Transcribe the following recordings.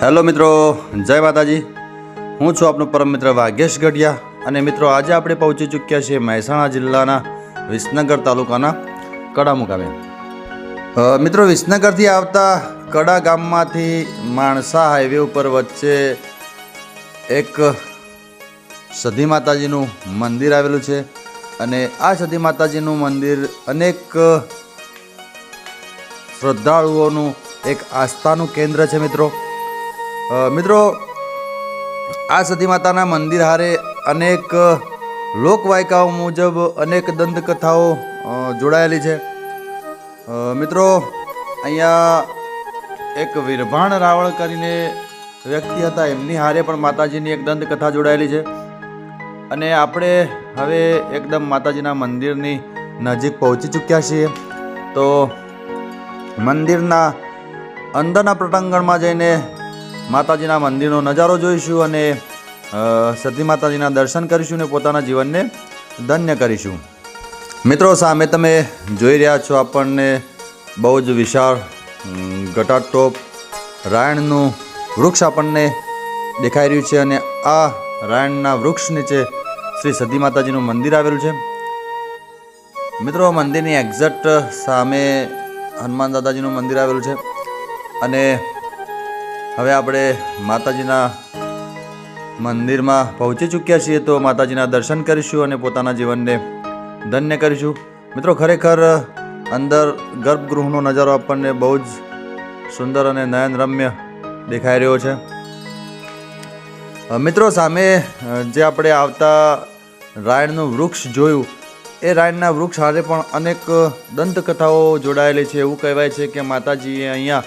Hello મિત્રો, જય માતાજી। હું છું આપનો પરમ મિત્ર વાઘેશ ગઢિયા અને મિત્રો આજે આપણે પહોંચી ચૂક્યા છીએ મહેસાણા જિલ્લાના વિસનગર તાલુકાના કડા મુકામે। મિત્રો વિસનગરથી આવતા કડા ગામમાંથી માણસા હાઈવે ઉપર વચ્ચે એક સધી માતાજીનું મંદિર આવેલું છે અને આ સધી માતાજીનું મંદિર અનેક શ્રદ્ધાળુઓનું એક આસ્થાનું કેન્દ્ર છે। મિત્રો આ સતી માતાના મંદિર હારે અનેક લોકવાયકાઓ મુજબ અનેક દંતકથાઓ જોડાયેલી છે। મિત્રો અહીંયા એક વીરભાણ રાવળ કરીને વ્યક્તિ હતા, એમની હારે પણ માતાજીની એક દંતકથા જોડાયેલી છે અને આપણે હવે એકદમ માતાજીના મંદિરની નજીક પહોંચી ચૂક્યા છીએ। તો મંદિરના અંદરના પ્રટાંગણમાં જઈને માતાજીના મંદિરનો નજારો જોઈશું અને સતી માતાજીના દર્શન કરીશું અને પોતાના જીવનને ધન્ય કરીશું। મિત્રો સામે તમે જોઈ રહ્યા છો, આપણને બહુ જ વિશાળ ઘટાટોપ રાયણનું વૃક્ષ આપણને દેખાઈ રહ્યું છે અને આ રાયણના વૃક્ષ નીચે શ્રી સતી માતાજીનું મંદિર આવેલું છે। મિત્રો મંદિરની એક્ઝેક્ટ સામે હનુમાન દાદાજીનું મંદિર આવેલું છે અને હવે આપણે માતાજીના મંદિરમાં પહોંચી ચૂક્યા છીએ, તો માતાજીના દર્શન કરીશું અને પોતાના જીવનને ધન્ય કરીશું। મિત્રો ખરેખર અંદર ગર્ભગૃહનો નજારો આપણને બહુ જ સુંદર અને નયનરમ્ય દેખાઈ રહ્યો છે। મિત્રો સામે જે આપણે આવતા રાયણનું વૃક્ષ જોયું, એ રાયણના વૃક્ષ હારે પણ અનેક દંતકથાઓ જોડાયેલી છે। એવું કહેવાય છે કે માતાજીએ અહીંયા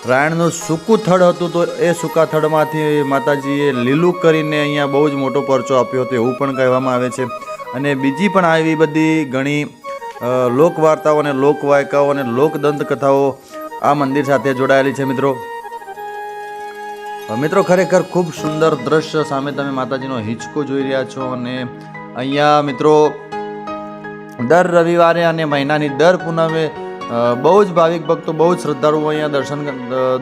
રાયણનું સૂકું થડ હતું, તો એ સૂકા થડમાંથી માતાજીએ લીલું કરીને અહીંયા બહુ જ મોટો પરચો આપ્યો હતો, એવું પણ કહેવામાં આવે છે। અને બીજી પણ આવી બધી ઘણી લોકવાર્તાઓ અને લોકવાયકાઓ અને લોકદંતકથાઓ આ મંદિર સાથે જોડાયેલી છે। મિત્રો ખરેખર ખૂબ સુંદર દ્રશ્ય સામે તમે માતાજીનો હિંચકો જોઈ રહ્યા છો અને અહીંયા મિત્રો દર રવિવારે અને મહિનાની દર પૂનમે બહુ જ ભાવિક ભક્તો, બહુ જ શ્રદ્ધાળુઓ અહીંયા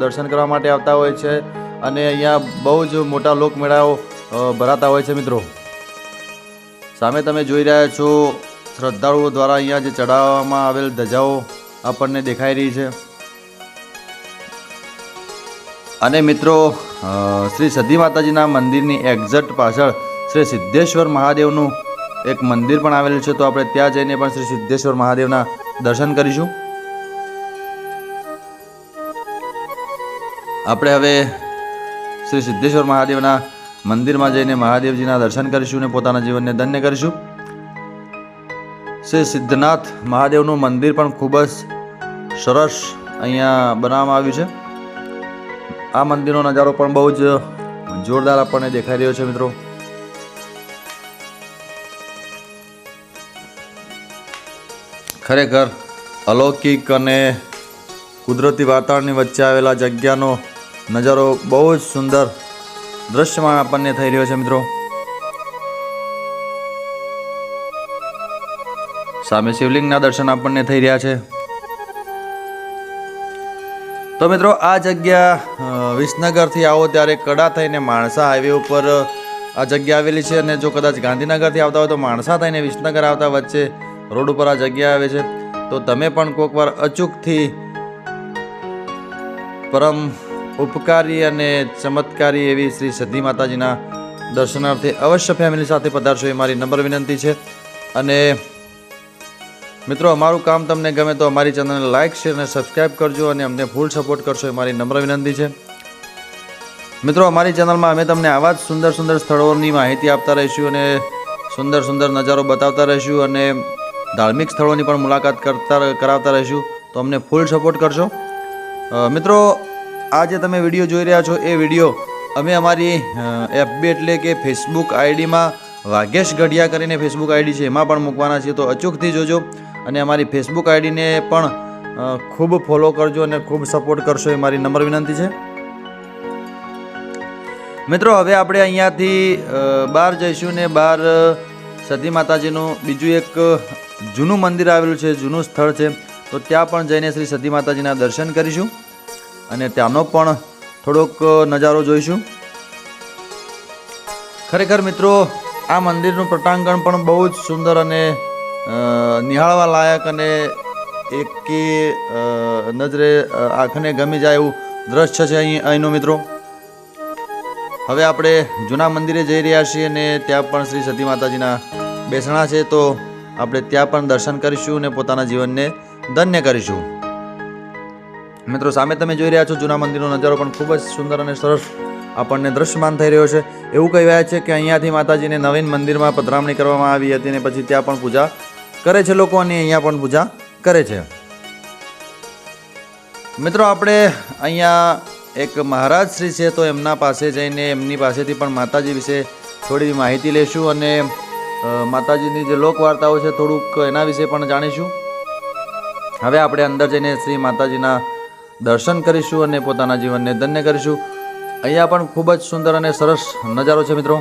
દર્શન કરવા માટે આવતા હોય છે અને અહીંયા બહુ જ મોટા લોકમેળાઓ ભરાતા હોય છે। મિત્રો સામે તમે જોઈ રહ્યા છો, શ્રદ્ધાળુઓ દ્વારા અહીંયા જે ચડાવવામાં આવેલ ધજાઓ આપણને દેખાઈ રહી છે અને મિત્રો શ્રી સતી માતાજીના મંદિરની એક્ઝેક્ટ પાછળ શ્રી સિદ્ધેશ્વર મહાદેવનું એક મંદિર પણ આવેલું છે, તો આપણે ત્યાં જઈને પણ શ્રી સિદ્ધેશ્વર મહાદેવના દર્શન કરીશું। આપણે હવે શ્રી સિદ્ધેશ્વર મહાદેવના મંદિરમાં જઈને મહાદેવજીના દર્શન કરીશું અને પોતાના જીવનને ધન્ય કરીશું। શ્રી સિદ્ધનાથ મહાદેવનું મંદિર પણ ખૂબ જ સરસ અહીંયા બનાવવામાં આવ્યું છે। આ મંદિરનો નજારો પણ બહુ જ જોરદાર આપણને દેખાઈ રહ્યો છે। મિત્રો ખરેખર અલૌકિક અને કુદરતી વાતાવરણની વચ્ચે આવેલા જગ્યાનો નજારો બહુ જ સુંદર દ્રશ્યમાન આપણને થઈ રહ્યો છે। મિત્રો સામે શિવલિંગના દર્શન આપણને થઈ રહ્યા છે। તો મિત્રો આ જગ્યા વિસનગરથી આવો ત્યારે કડા થઈને માણસા હાઈવે ઉપર આ જગ્યા આવેલી છે અને જો કદાચ ગાંધીનગરથી આવતા હોય તો માણસા થઈને વિસનગર આવતા વચ્ચે રોડ ઉપર આ જગ્યા આવે છે। તો તમે પણ કોઈક વાર અચૂકથી પરમ ઉપકારી અને ચમત્કારી એવી શ્રી સતી માતાજીના દર્શનાર્થે અવશ્ય ફેમિલી સાથે પધારશો, એ મારી નમ્ર વિનંતી છે। અને મિત્રો અમારું કામ તમને ગમે તો અમારી ચેનલને લાઇક, શેર અને સબસ્ક્રાઈબ કરજો અને અમને ફૂલ સપોર્ટ કરશો, એ મારી નમ્ર વિનંતી છે। મિત્રો અમારી ચેનલમાં અમે તમને આવા જ સુંદર સુંદર સ્થળોની માહિતી આપતા રહીશું અને સુંદર સુંદર નજારો બતાવતા રહીશું અને ધાર્મિક સ્થળોની પણ મુલાકાત કરાવતા રહીશું, તો અમને ફૂલ સપોર્ટ કરશો। મિત્રો આ જે તમે વિડીયો જોઈ રહ્યા છો, એ વિડીયો અમે અમારી FB એટલે કે ફેસબુક આઈડીમાં વાઘેશ ગઢિયા કરીને ફેસબુક આઈડી છે, એમાં પણ મૂકવાના છીએ, તો અચૂકથી જોજો અને અમારી ફેસબુક આઈડીને પણ ખૂબ ફોલો કરજો અને ખૂબ સપોર્ટ કરશો, એ મારી નમ્ર વિનંતી છે। મિત્રો હવે આપણે અહીંયાથી બહાર જઈશું ને બહાર સતી માતાજીનું બીજું એક જૂનું મંદિર આવેલું છે, જૂનું સ્થળ છે, તો ત્યાં પણ જઈને શ્રી સતી માતાજીના દર્શન કરીશું અને ત્યાંનો પણ થોડોક નજારો જોઈશું. ખરેખર મિત્રો આ મંદિરનું પટાંગણ પણ બહુ જ સુંદર અને નિહાળવા લાયક અને એકી નજરે આંખને ગમી જાય એવું દ્રશ્ય છે અહીંનું મિત્રો. હવે આપણે જૂના મંદિરે જઈ રહ્યા છીએ અને ત્યાં પણ શ્રી સતી માતાજીના બેસણા છે, તો આપણે ત્યાં પણ દર્શન કરીશું અને પોતાના જીવનને ધન્ય કરીશું. મિત્રો સામે તમે જોઈ રહ્યા છો જૂના મંદિરનો નજારો પણ ખૂબ જ સુંદર અને સરસ આપણને દ્રશ્યમાન થઈ રહ્યો છે. એવું કહેવાય છે કે અહીંયાથી માતાજીને નવીન મંદિરમાં પધરામણી કરવામાં આવી હતી અને પછી ત્યાં પણ પૂજા કરે છે લોકો અને અહીંયા પણ પૂજા કરે છે. મિત્રો આપણે અહીંયા એક મહારાજ શ્રી છે, તો એમના પાસે જઈને એમની પાસેથી પણ માતાજી વિશે થોડી માહિતી લેશું અને માતાજીની જે લોકવાર્તાઓ છે થોડુંક એના વિશે પણ જાણીશું. હવે આપણે અંદર જઈને શ્રી માતાજીના દર્શન કરીશું અને પોતાના જીવનને ધન્ય કરીશું. અહીંયા પણ ખૂબ જ સુંદર અને સરસ નજારો છે મિત્રો.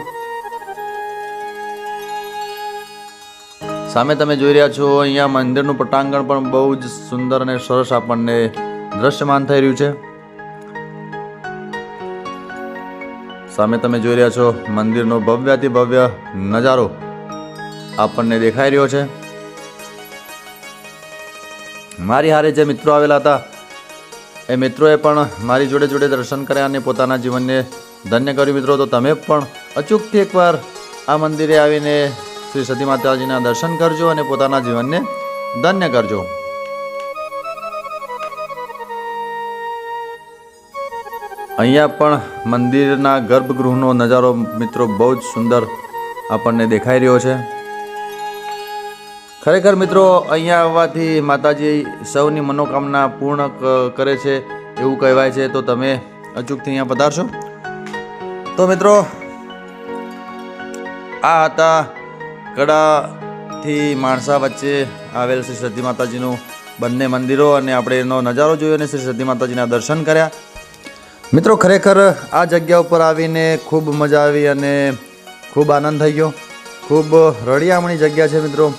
સામે તમે જોઈ રહ્યા છો અહીંયા મંદિરનું પટાંગણ પણ બહુ જ સુંદર અને સરસ આપણને દ્રશ્યમાન થઈ રહ્યું છે. સામે તમે જોઈ રહ્યા છો મંદિરનો ભવ્યાતિ ભવ્ય નજારો આપણને દેખાઈ રહ્યો છે. મારી હારે જે મિત્રો આવેલા હતા એ મિત્રોએ પણ મારી જોડે જોડે દર્શન કર્યા અને પોતાના જીવનને ધન્ય કર્યું. મિત્રો તો તમે પણ અચૂકથી એકવાર આ મંદિરે આવીને શ્રી સતી માતાજીના દર્શન કરજો અને પોતાના જીવનને ધન્ય કરજો. અહીંયા પણ મંદિરના ગર્ભગૃહનો નજારો મિત્રો બહુ જ સુંદર આપણને દેખાઈ રહ્યો છે. ખરેખર મિત્રો અહીંયા આવવાથી માતાજી સૌની મનોકામના પૂર્ણ કરે છે એવું કહેવાય છે, તો તમે અચૂકથી અહીંયા પધારશો. તો મિત્રો આ હતા કડાથી માણસા વચ્ચે આવેલ શ્રી સતી માતાજીનું બંને મંદિરો અને આપણે એનો નજારો જોયો અને શ્રી સતી માતાજીના દર્શન કર્યા. મિત્રો ખરેખર આ જગ્યા ઉપર આવીને ખૂબ મજા આવી અને ખૂબ આનંદ થઈ ગયો. ખૂબ રળિયામણી જગ્યા છે મિત્રો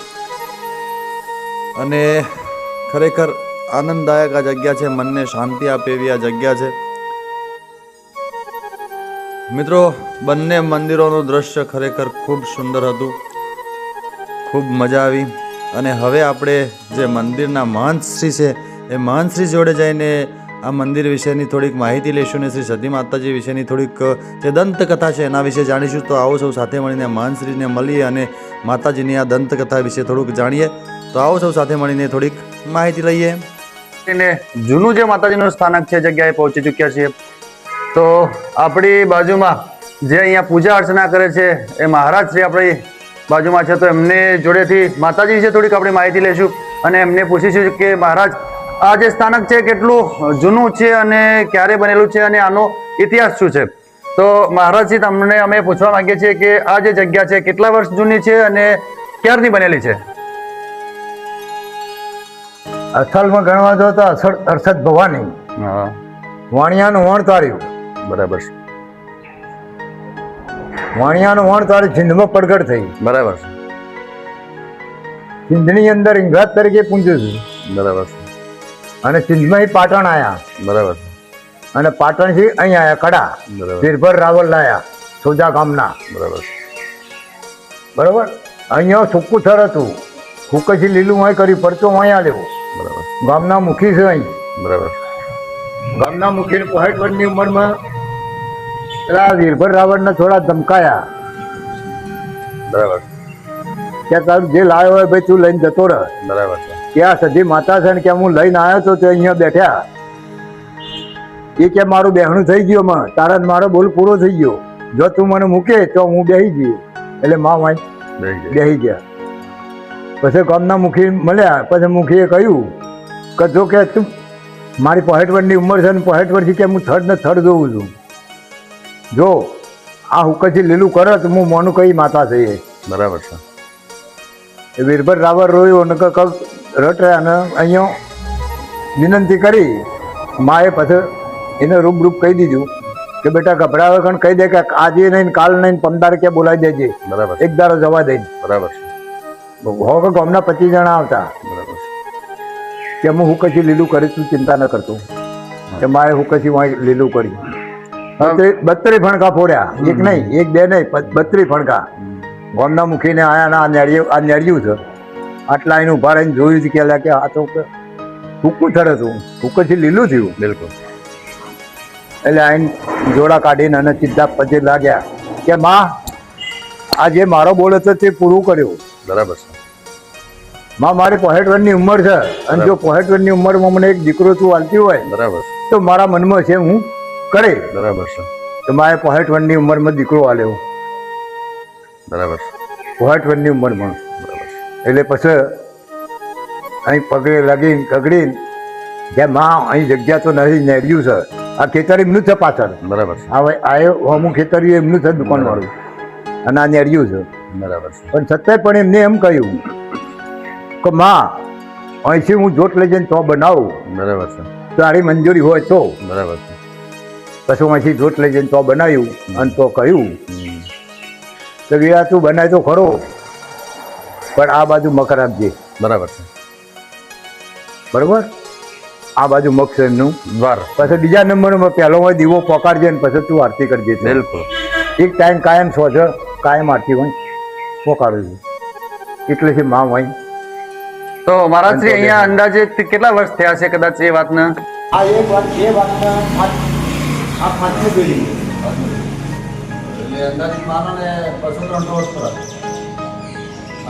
અને ખરેખર આનંદદાયક આ જગ્યા છે, મનને શાંતિ આપે એવી આ જગ્યા છે મિત્રો. બંને મંદિરોનું દ્રશ્ય ખરેખર ખૂબ સુંદર હતું, ખૂબ મજા આવી. અને હવે આપણે જે મંદિરના મહંત શ્રી છે એ મહંત શ્રી જોડે જઈને આ મંદિર વિશેની થોડીક માહિતી લઈશું અને શ્રી સતી માતાજી વિશેની થોડીક જે દંતકથા છે એના વિશે જાણીશું. તો આવો સૌ સાથે મળીને મહંતશ્રીને મળીએ અને માતાજીની આ દંતકથા વિશે થોડુંક જાણીએ. તો આવો સૌ સાથે મળીને થોડીક માહિતી લઈએ. જૂનું જે માતાજીનું સ્થાનક છે જગ્યાએ પહોંચી ચૂક્યા છીએ. તો આપણી બાજુમાં જે અહીંયા પૂજા અર્ચના કરે છે એ મહારાજ શ્રી આપણી બાજુમાં છે, તો એમને જોડેથી માતાજી વિશે થોડીક આપણે માહિતી લઈશું અને એમને પૂછીશું કે મહારાજ આ જે સ્થાનક છે કેટલું જૂનું છે અને ક્યારે બનેલું છે અને આનો ઇતિહાસ શું છે. તો મહારાજજી તમને અમે પૂછવા માંગીએ છીએ કે આ જે જગ્યા છે કેટલા વર્ષ જૂની છે અને ક્યારની બનેલી છે. અસલમાં ગણવા જો તો અરસદ ભવાની વાણિયાનું વણ તાર્યું. બરાબર. વાણિયાનું વણ તાર્યું સિંધમાં પ્રગટ થઈ. બરાબર. સિંધની અંદર ઇંગ્રજ તરીકે પૂંજ્યું છે. બરાબર. અને સિંધમાં પાટણ આયા. બરાબર. અને પાટણ થી અહીં આયા કડા. વીરભર રાવલ લાયા સોજા ગામના. બરાબર. બરાબર. અહીંયા સૂકું થર હતું, હુકસી લીલું હોય કરી પરચો અહીંયા લેવો. બરાબર. ગામના મુખી છે અહીં. બરાબર. ગામના મુખી 65 વર્ષની ઉંમરમાં પેલા વીરભર રાવણને થોડા ધમકાયા. બરાબર. કે તારું જે લાવ્યો હોય ભાઈ તું લઈને જતો રહ. બરાબર. ત્યાં સધી માતા છે ને કે હું લઈને આવ્યો તો તે અહીંયા બેઠા. એ કે મારું બેહણું થઈ ગયું, માં તારા મારો બોલ પૂરો થઈ ગયો, જો તું મને મૂકે તો હું બેસી જઈએ. એટલે માં વાંચ બેસી ગયા. પછી ગામના મુખી મળ્યા. પછી મુખીએ કહ્યું કે જો કે તું મારી 65 વર્ષની ઉંમર છે ને 65 વર્ષથી કે હું થડ ને થડ જોઉં છું, જો આ હુકસી લીલું કરે તો હું મોનું કઈ માતા છે. બરાબર છે. એ વીરભર રાવર રોયો ને રટ અને અહીંયા વિનંતી કરી. માએ પછી એને રૂપ કહી દીધું કે બેટા ગભરાવે કણ કહી દે કે આજે નહીં કાલ નહીં 15 કે બોલાવી દેજે. બરાબર. એક દારો જવા દઈને. બરાબર. હો કે ગામના 25 જણા આવતા. બરાબર. કે હું હુકસી લીલું કરી તું ચિંતા ન કરતો. કે માએ હુકસી લીલું કરી. 32 ફણકા ફોડ્યા, એક નહીં, એક બે નહીં, 32 ફણકા. ગામના મુખીને આયા ના આ નેડિયું છે. આટલા એને ઉભા રહીને જોયું કે લે કે આ તો ટૂંકું થર હતું, ટૂંકું લીલું થયું. બિલકુલ. એટલે આઈને જોડા કાઢીને અને સીધા પછી લાગ્યા કે માં આ જે મારો બોલ હતો તે પૂરું કર્યું. બરાબર છે. માં મારી 65 વર્ષની ઉંમર છે અને જો 65 વર્ષની ઉંમરમાં મને એક દીકરો તું આલતી હોય બરાબર તો મારા મનમાં છે હું કરે. બરાબર છે. તો મારે 65 વર્ષની ઉંમરમાં દીકરો આલ્યો, બરાબર 65 વર્ષની ઉંમરમાં. બરાબર. એટલે પછી અહીં પગલે લાગીને કગડીને કે માં અહીં જગ્યા તો નથી, નેડ્યું છે. આ ખેતર એમનું છે પાછળ, બરાબર છે. આ અમુક ખેતર એમનું છે દુકાન વાળું, અને આ નેડ્યું છે. બરાબર છે. પણ છતાંય પણ એમને એમ કહ્યું કે માં અહીંથી હું જોટ લઈ જઈને તો બનાવું, બરાબર છે. તારી મંજૂરી હોય તો. બરાબર છે. પછી હું અહીંથી જોટ લઈ જઈને તો બનાવ્યું અને તો કહ્યું તો વિરા તું બનાય તો ખરો પણ આ બાજુ મકર આપજે. બરાબર છે. બરોબર, આ બાજુ મગ છે એમનું. દ્વાર. પછી બીજા નંબરમાં પહેલો હોય દીવો પકાડજે ને પછી તું આરતી કરજે. બિલકુલ. એક ટાઈમ કાયમ સો છે, કાયમ આરતી હોય પકાડું છું. એટલે છે માં હોય. તો મહારાજશ્રી અહીંયા અંદાજે કેટલા વર્ષ થયા છે કદાચ એ વાતના? આ એક વાત બે વાતના આ પાંચમી પેઢી. એટલે અંદાજિત માનો ને 200-300 વર્ષ પર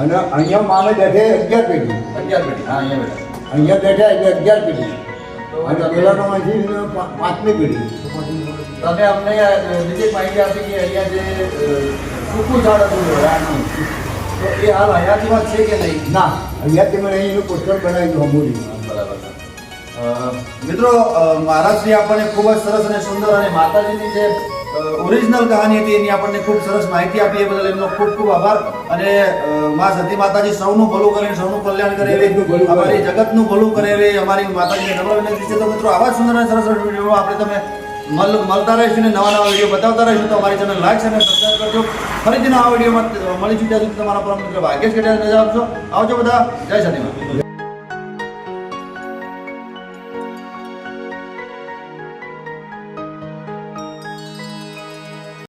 અને અહીંયા માને બેઠે 11 પેઢી. 11 પેઢી. હા, અહીંયા બેઠા. અહીંયા બેઠા એટલે 11 પેઢી અને પેલાનો માંથી પાંચમી પેઢી. તમે અમને બીજી માહિતી આપી કે અહીંયા જે સૂકું ઝાડ હતું રાણનું, તો એ હાલ હયાતીમાં છે કે નહીં? ના, અહીંયાથી મને અહીંનું પોસ્ટર બનાવી દઉં અમૂલી. બરાબર છે. મિત્રો, મહારાજશ્રી આપણને ખૂબ જ સરસ અને સુંદર અને માતાજીની જે ઓરિજિનલ કહાની હતી એની આપણને ખૂબ સરસ માહિતી આપી. એ બદલ એમનો ખૂબ ખૂબ આભાર. અને મા સતી માતાજી સૌનું ભલું કરે, સૌનું કલ્યાણ કરે, અમારી જગતનું ભલું કરે એવી અમારી માતાજીને નમ્ર વિનંતી છે. તો મિત્રો, આવા જ સુંદર અને સરસ વિડીયો આપણે તમે મળતા રહીશું ને નવા નવા વિડીયો બતાવતા રહીશું. તો અમારી ચેનલ લાઈક અને સબસ્ક્રાઈબ કરજો. ફરીથી નવા વિડીયોમાં મળીશું. ત્યાં સુધી તમારા પરમ મિત્ર ભાગ્યેશ ગઢિયા રજા આપજો. આવજો બધા. જય સતીમાં.